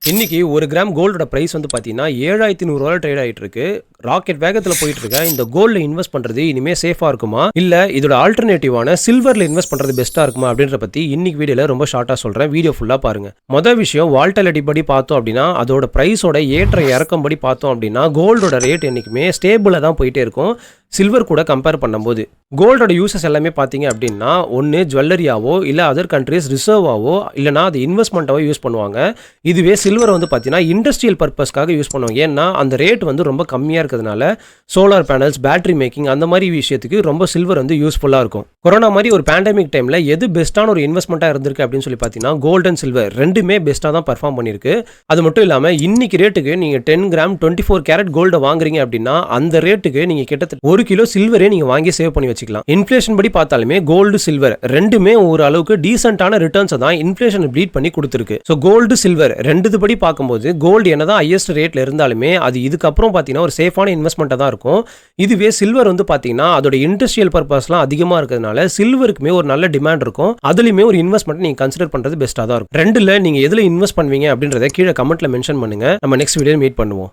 இன்னைக்கு ஒரு gram கோல்டோட price வந்து பார்த்தீங்கன்னா 7,100 ட்ரேட் ஆகிட்டு இருக்கு. ராக்கெட் வேகத்தில் போயிட்டு இருக்க இந்த கோல்டில் இன்வெஸ்ட் பண்ணுறது இனிமேல் சேஃபாக இருக்குமா, இல்லை இதோட ஆல்டர்னேட்டிவான சில்வரில் இன்வெஸ்ட் பண்ணுறது பெஸ்ட்டாக இருக்குமா அப்படின்ற பற்றி இன்னைக்கு வீடியோவில் ரொம்ப ஷார்ட்டாக சொல்கிறேன். வீடியோ ஃபுல்லாக பாருங்கள். மொதல் விஷயம், வால்டாலிட்டி படி பார்த்தோம் அப்படின்னா அதோட ப்ரைஸோட ஏற்ற இறக்கம் படி பார்த்தோம் அப்படின்னா கோல்டோட ரேட் என்றைக்குமே ஸ்டேபிளாக தான் போயிட்டே இருக்கும் சில்வர் கூட கம்பேர் பண்ணும்போது. கோல்டோட யூசஸ் எல்லாமே பார்த்தீங்க அப்படின்னா ஒன்று ஜுவல்லரியாவோ இல்லை அதர் கண்ட்ரிஸ் ரிசர்வாவோ இல்லைனா அது இன்வெஸ்ட்மெண்ட்டாவோ யூஸ் பண்ணுவாங்க. இதுவே சில்வர் வந்து பார்த்தீங்கன்னா இண்டஸ்ட்ரியல் பர்பஸ்க்காக யூஸ் பண்ணுவாங்க. ஏன்னா அந்த ரேட் வந்து ரொம்ப கம்மியாக இருக்கிறதுனால சோலார் பேனல்ஸ், பேட்டரி மேக்கிங் அந்த மாதிரி விஷயத்துக்கு ரொம்ப சில்வர் வந்து யூஸ்ஃபுல்லாக இருக்கும். கொரோனா மாதிரி ஒரு பேண்டமிக் டைமில் எது பெஸ்ட்டான ஒரு இன்வெஸ்ட்மெண்ட்டாக இருந்திருக்கு அப்படின்னு சொல்லி பார்த்தீங்கன்னா கோல்ட் அண்ட் சில்வர் ரெண்டுமே பெஸ்ட்டாக தான் பர்ஃபார்ம் பண்ணியிருக்கு. அது மட்டும் இல்லாமல் இன்னைக்கு ரேட்டுக்கு நீங்கள் 10 கிராம் 24 கேரட் கோல்டை வாங்குறீங்க அப்படின்னா அந்த ரேட்டுக்கு நீங்கள் கிட்டத்தட்ட 1 கிலோ சில்வரே நீங்கள் வாங்கி சேவ் பண்ணி வச்சுக்கலாம். இன்ஃப்ளேஷன் படி பார்த்தாலுமே கோல்டு சில்வர் ரெண்டுமே ஒரு அளவுக்கு டீசென்ட்டான ரிட்டர்ன்ஸை தான் இன்ஃப்ளேஷன் ப்ளீட் பண்ணி கொடுத்துருக்கு. ஸோ கோல்டு சில்வர் ரெண்டு படி பார்க்கும்போது கோல்டு என்னதான் ஹையஸ்ட் ரேட்ல இருந்தாலுமே அது இதுக்கப்புறம் பார்த்தீங்கன்னா ஒரு சேஃபான இன்வெஸ்ட்மெண்ட்டாக தான் இருக்கும். இதுவே சில்வர் வந்து பார்த்தீங்கன்னா அதோட இண்டஸ்ட்ரியல் பர்பஸ்லாம் அதிகமாக இருக்கிறதுனால சில்வருக்குமே ஒரு நல்ல டிமாண்ட் இருக்கும். அதுலேயுமே ஒரு இன்வெஸ்ட்மெண்ட் நீங்கள் கன்சிடர் பண்ணுறது பெஸ்ட்டாக தான் இருக்கும். ரெண்டுல நீங்கள் எதில் இன்வெஸ்ட் பண்ணுவீங்க அப்படின்றத கீழே கமெண்ட்ல மென்ஷன் பண்ணுங்க. நம்ம நெக்ஸ்ட் வீடியோ மீட் பண்ணுவோம்.